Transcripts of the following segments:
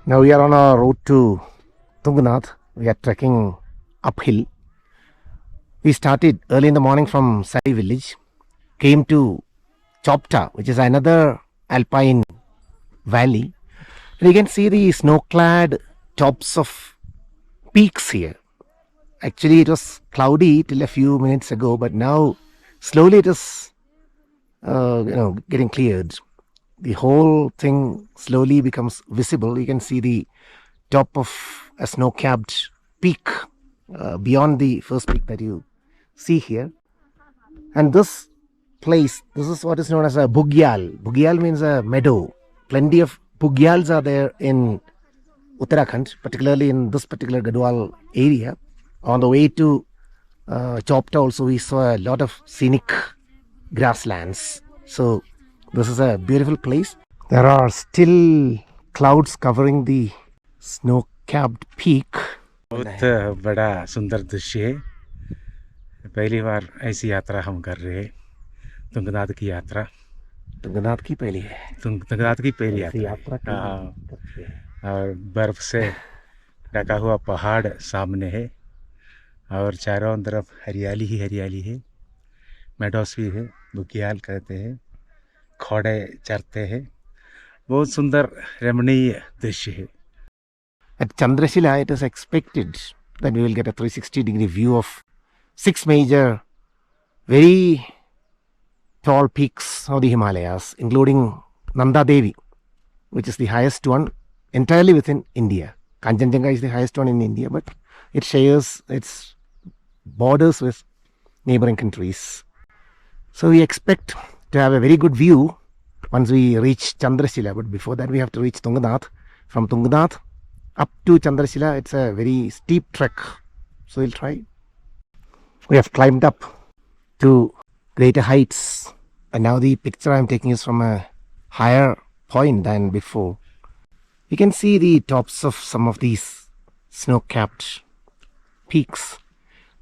Now we are on our road to Tungnath. We are trekking uphill. We started early in the morning from Siby village, came to Chopta, which is another alpine valley. And you can see the snow-clad tops of peaks here. Actually, it was cloudy till a few minutes ago, but now slowly it is getting cleared. The whole thing slowly becomes visible. You can see the top of a snow-capped peak beyond the first peak that you see here. And this place, this is what is known as a bugyal. Bugyal means a meadow. Plenty of bugyals are there in Uttarakhand, particularly in this particular Gadwal area. On the way to Chopta also we saw a lot of scenic grasslands. So this is a beautiful place. There are still clouds covering the snow-capped peak. बहुत बड़ा सुंदर दृश्य है. पहली बार ऐसी यात्रा हम कर रहे हैं. तुंगनाथ की यात्रा. तुंगनाथ की पहली है. तुंगनाथ की पहली यात्रा. और बर्फ से ढका हुआ पहाड़ सामने है और चारों तरफ हरियाली ही हरियाली है. मेडोस भी है, बुग्याल कहते हैं, घोड़े चरते हैं. बहुत सुंदर रमणीय दृश्य है. At Chandrasila, it is expected that we will get a 360-degree view of 6 major, very tall peaks of the Himalayas, including Nanda Devi, which is the highest one entirely within India. Kanchenjunga is the highest one in India, but it shares its borders with neighboring countries. So we expect to have a very good view once we reach Chandrasila, but before that we have to reach Tungnath. From Tungnath up to Chandrasila, it's a very steep trek, so we'll try. We have climbed up to greater heights, and now the picture I'm taking is from a higher point than before. You can see the tops of some of these snow-capped peaks.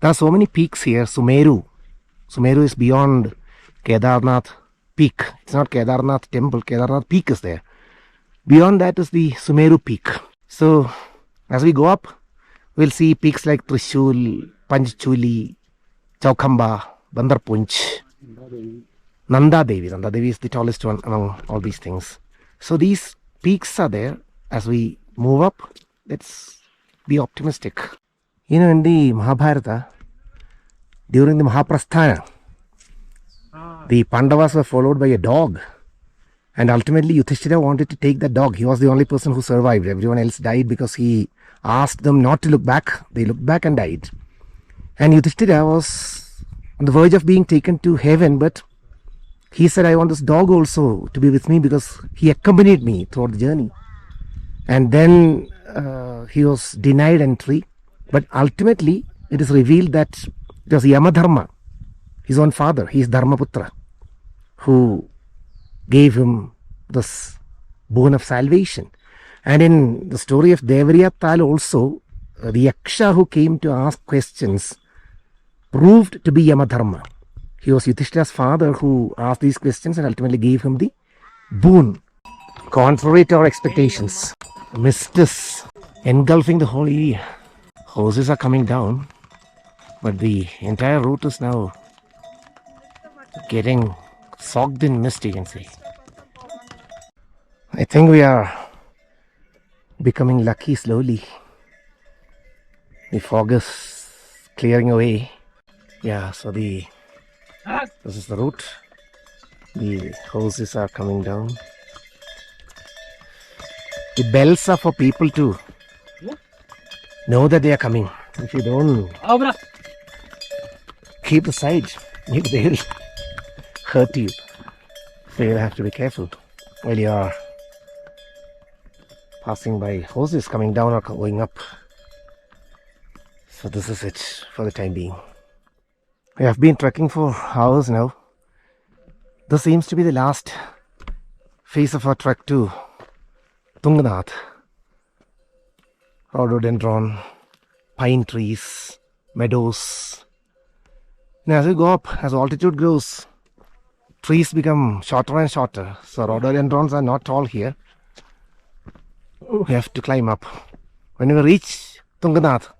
There are so many peaks here. Sumeru is beyond Kedarnath peak. It's not Kedarnath temple, Kedarnath peak is there. Beyond that is the Sumeru peak. So as we go up, we'll see peaks like Trishul, Panchchuli, Chaukhamba, Bandarpunch, Nanda Devi. Nanda Devi is the tallest one among all these things. So these peaks are there. As we move up, let's be optimistic. You know, in the Mahabharata, during the Mahaprasthana, the Pandavas were followed by a dog. And ultimately, Yudhishthira wanted to take that dog. He was the only person who survived. Everyone else died because he asked them not to look back. They looked back and died. And Yudhishthira was on the verge of being taken to heaven, but he said, I want this dog also to be with me because he accompanied me throughout the journey. And then he was denied entry. But ultimately, it is revealed that it was Yamadharma, his own father, he is Dharmaputra, who gave him this boon of salvation. And in the story of Devariyattal also, the Yaksha who came to ask questions proved to be Yamadharma. He was Yudhishthira's father who asked these questions and ultimately gave him the boon. Contrary to our expectations, mist is engulfing the whole area. Horses are coming down, but the entire route is now getting soaked in mist, you can see. I think we are becoming lucky slowly. The fog is clearing away. Yeah, so this is the route. The horses are coming down. The bells are for people to know that they are coming. If you don't keep aside, maybe they will hurt you. So you have to be careful while you are passing by horses coming down or going up. So this is it for the time being. We have been trekking for hours now. This seems to be the last phase of our trek to Tungnath. Rhododendron, pine trees, meadows. Now as we go up, as altitude grows, trees become shorter and shorter. So rhododendrons are not tall here. We have to climb up. When we reach Tungnath,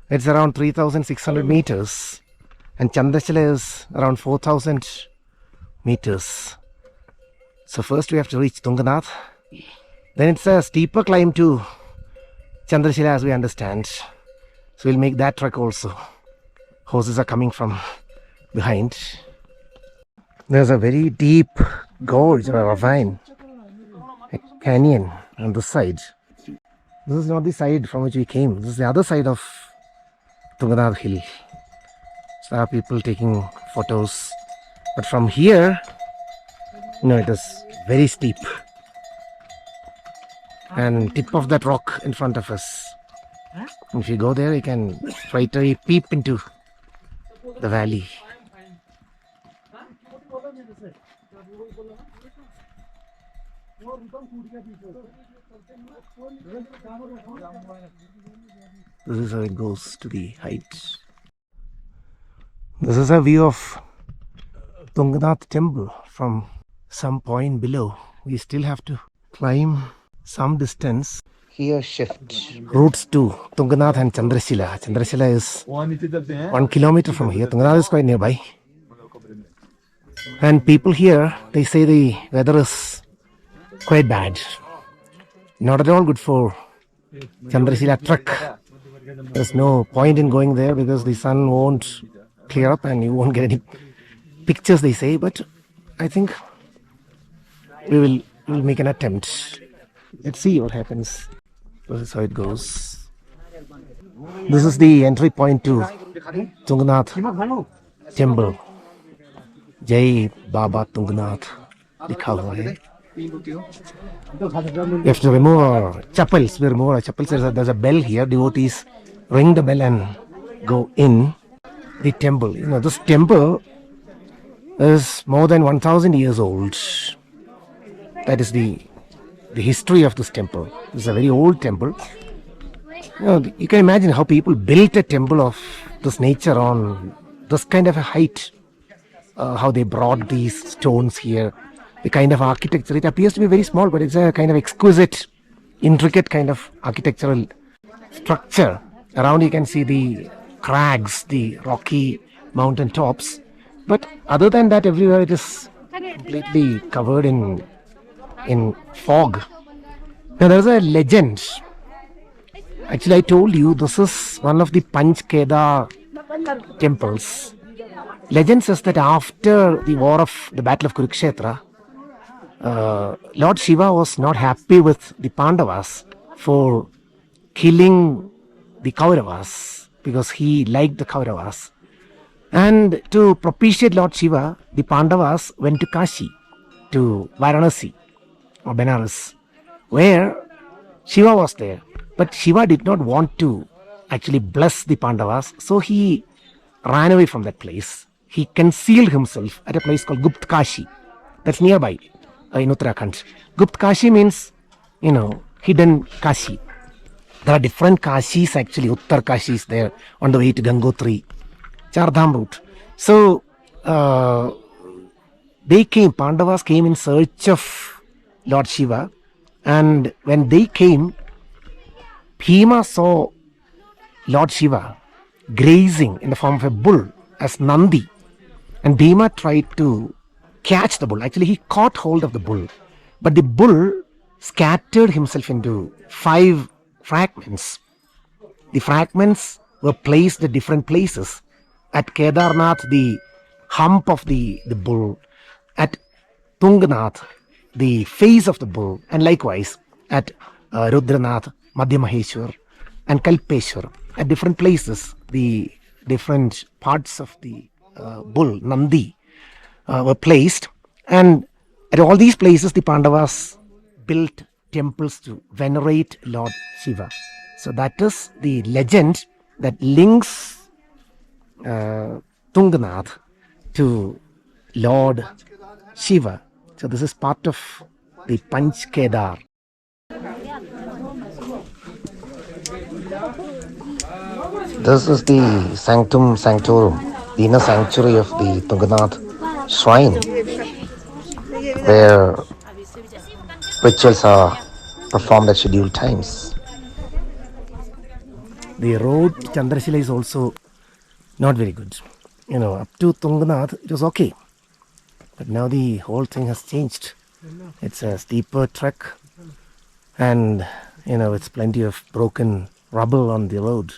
it's around 3,600 meters, and Chandrasila is around 4,000 meters. So first we have to reach Tungnath. Then it's a steeper climb to Chandrasila, as we understand. So we'll make that trek also. Horses are coming from behind. There's a very deep gorge or a ravine, a canyon on this side. This is not the side from which we came. This is the other side of Tungnath hill. So there are people taking photos. But from here, it is very steep. And tip of that rock in front of us. If you go there, you can straight away peep into the valley. This is how it goes to the height. This is a view of Tungnath temple from some point below. We still have to climb some distance. Here shift routes to Tungnath and Chandrasila. Chandrasila is 1 kilometer from here. Tungnath is quite nearby. And people here, they say the weather is quite bad. Not at all good for Chandrasila trek. There's no point in going there because the sun won't clear up and you won't get any pictures, they say. But I think we'll make an attempt. Let's see what happens. This is how it goes. This is the entry point to Tungnath temple. Jai Baba Tungnath likha hua hai. We have to remove our chappals. We remove our chappals. There's a bell here. Devotees ring the bell and go in the temple. This temple is more than 1,000 years old. That is the history of this temple. It's a very old temple. You can imagine how people built a temple of this nature on this kind of a height. How they brought these stones here. The kind of architecture. It appears to be very small, but it's a kind of exquisite, intricate kind of architectural structure. Around you can see the crags, the rocky mountain tops. But other than that, everywhere it is completely covered in fog. Now there's a legend. Actually, I told you this is one of the Panch Kedar temples. Legend says that after the war of the Battle of Kurukshetra, Lord Shiva was not happy with the Pandavas for killing the Kauravas because he liked the Kauravas. And to propitiate Lord Shiva, the Pandavas went to Kashi, to Varanasi or Benares, where Shiva was there. But Shiva did not want to actually bless the Pandavas, so he ran away from that place. He concealed himself at a place called Gupt Kashi. That's nearby in Uttarakhand. Gupt Kashi means, hidden Kashi. There are different Kashis actually. Uttar Kashi is there on the way to Gangotri, Chardham route. So, Pandavas came in search of Lord Shiva. And when they came, Bhima saw Lord Shiva grazing in the form of a bull as Nandi. And Bhima tried to catch the bull. Actually, he caught hold of the bull. But the bull scattered himself into 5 fragments. The fragments were placed at different places. At Kedarnath, the hump of the bull. At Tungnath, the face of the bull. And likewise, at Rudranath, Madhyamaheshwar, and Kalpeshwar. At different places, the different parts of the bull, Nandi, were placed. And at all these places, the Pandavas built temples to venerate Lord Shiva. So that is the legend that links Tungnath to Lord Shiva. So this is part of the Panch Kedar. This is the Sanctum Sanctorum, the inner sanctuary of the Tungnath shrine, where rituals are performed at scheduled times. The road to Chandrasila is also not very good. Up to Tungnath it was okay. But now the whole thing has changed. It's a steeper trek and it's plenty of broken rubble on the road.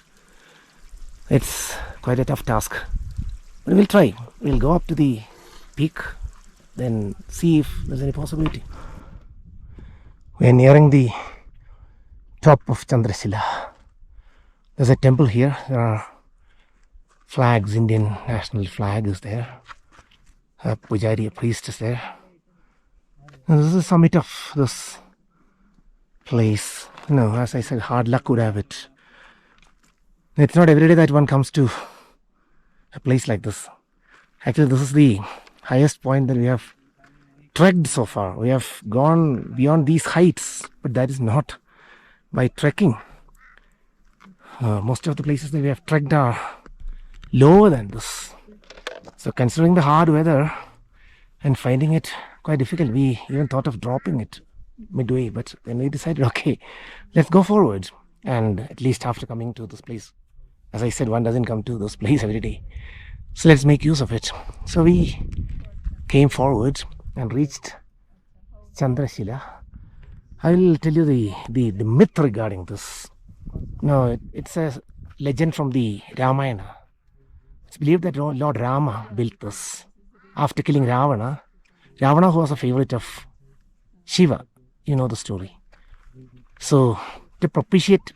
It's quite a tough task. But we'll try. We'll go up to the peak, then see if there's any possibility. We're nearing the top of Chandrasila. There's a temple here. There are flags. Indian national flag is there. A pujari, a priest is there. And this is the summit of this place. As I said, hard luck would have it. It's not every day that one comes to a place like this. Actually, this is the highest point that we have trekked so far. We have gone beyond these heights, but that is not by trekking. Most of the places that we have trekked are lower than this. So considering the hard weather and finding it quite difficult, we even thought of dropping it midway, but then we decided, okay, let's go forward. And at least after coming to this place, as I said, one doesn't come to this place every day. So let's make use of it. So we came forward and reached Chandrasila. I will tell you the myth regarding this. It's a legend from the Ramayana. It's believed that Lord Rama built this after killing Ravana. Ravana, who was a favorite of Shiva, you know the story. So to propitiate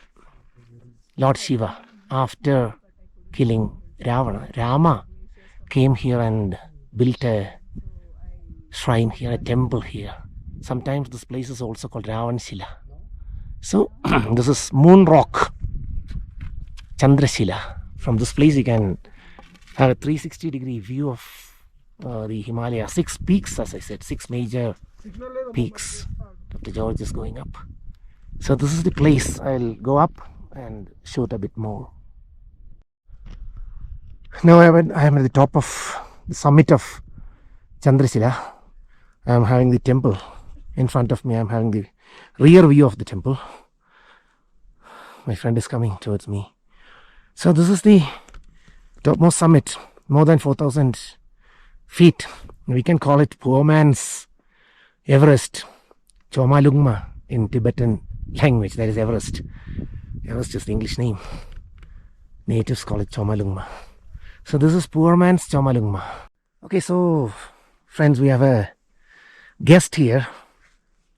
Lord Shiva after killing Ravana, Rama came here and built a shrine here, a temple here. Sometimes this place is also called Ravanshila. So this is Moon Rock, Chandrasila. From this place you can have a 360-degree view of the Himalaya. 6 peaks, as I said, 6 major peaks. Dr. George is going up. So this is the place. I'll go up and shoot a bit more. Now I am at the top of the summit of Chandrasila. I am having the temple in front of me. I am having the rear view of the temple. My friend is coming towards me. So this is the topmost summit, more than 4,000 feet. We can call it poor man's Everest, Chomalungma in Tibetan language. That is Everest. Everest is the English name. Natives call it Chomalungma. So this is poor man's Chomalungma. Okay, so friends, we have a guest here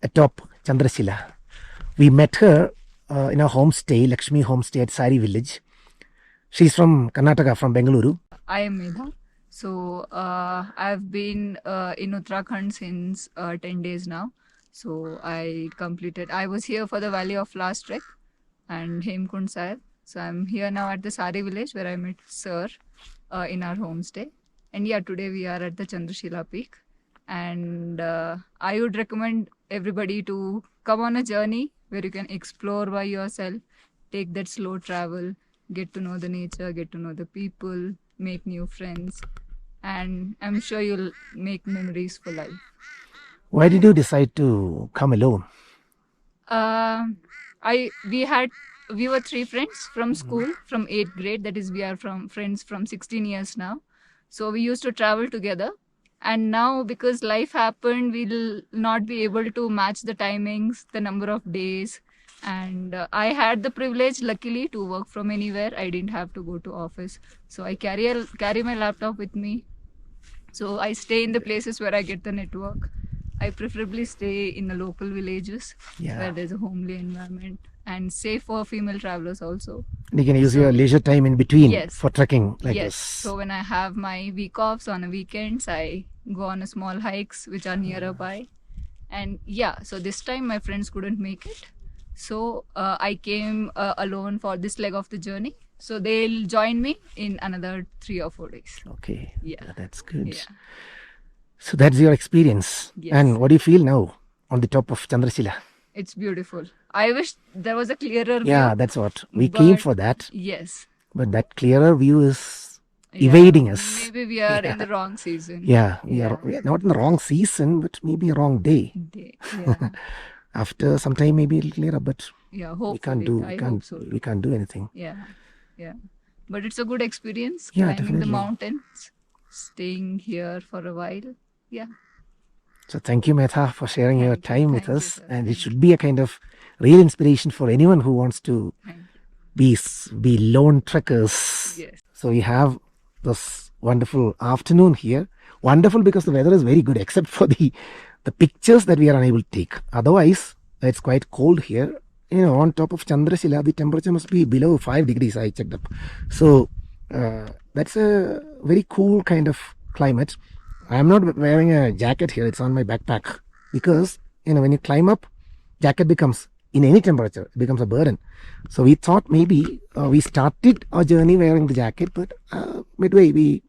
atop Chandrasila. We met her in our homestay, Lakshmi homestay at Sari village. She's from Karnataka, from Bengaluru. I am Medha. So I've been in Uttarakhand since 10 days now. So I was here for the Valley of Last Trek and Hemkund Sahib. So I'm here now at the Sari village where I met Sir in our homestay. And yeah, today we are at the Chandrasila peak. And I would recommend everybody to come on a journey where you can explore by yourself, take that slow travel, get to know the nature, get to know the people, make new friends, and I'm sure you'll make memories for life. Why did you decide to come alone? We were 3 friends from school, from 8th grade. That is, we are friends from 16 years now. So we used to travel together. And now, because life happened, we'll not be able to match the timings, the number of days. And I had the privilege, luckily, to work from anywhere. I didn't have to go to office. So I carry my laptop with me. So I stay in the places where I get the network. I preferably stay in the local villages where there's a homely environment and safe for female travelers also. And you can use your leisure time in between for trekking like this. So when I have my week offs on the weekends, I go on a small hikes which are nearby. And so this time my friends couldn't make it. So I came alone for this leg of the journey. So they'll join me in another 3 or 4 days. Okay. Yeah, that's good. Yeah. So that's your experience. Yes. And what do you feel now on the top of Chandrasila? It's beautiful. I wish there was a clearer view. Yeah, that's what. We came for that. Yes. But that clearer view is evading us. Maybe we are in the wrong season. We are not in the wrong season, but maybe a wrong day. Yeah. After some time, maybe it'll clear up, but Yeah, we can't hopefully. do I hope so. we can't do anything. Yeah, yeah. But it's a good experience Yeah, climbing the definitely. mountains, staying here for a while. Yeah. So thank you, Metha, for sharing your Thank you. time with Thank you, us, sir. and it Thank should be a kind of real inspiration for anyone who wants to Thank you. be lone trekkers. Yes. So we have this wonderful afternoon here. Wonderful because the weather is very good, except for the pictures that we are unable to take. Otherwise, it's quite cold here. On top of Chandrasila, the temperature must be below 5 degrees. I checked up. So that's a very cool kind of climate. I'm not wearing a jacket here. It's on my backpack because when you climb up, jacket becomes, in any temperature, it becomes a burden. So we thought maybe we started our journey wearing the jacket, but midway we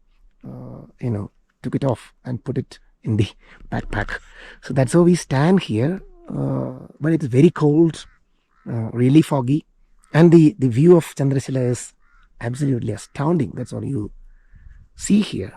took it off and put it in the backpack. So that's how we stand here. But it's very cold, really foggy, and the view of Chandrasila is absolutely astounding. That's all you see here.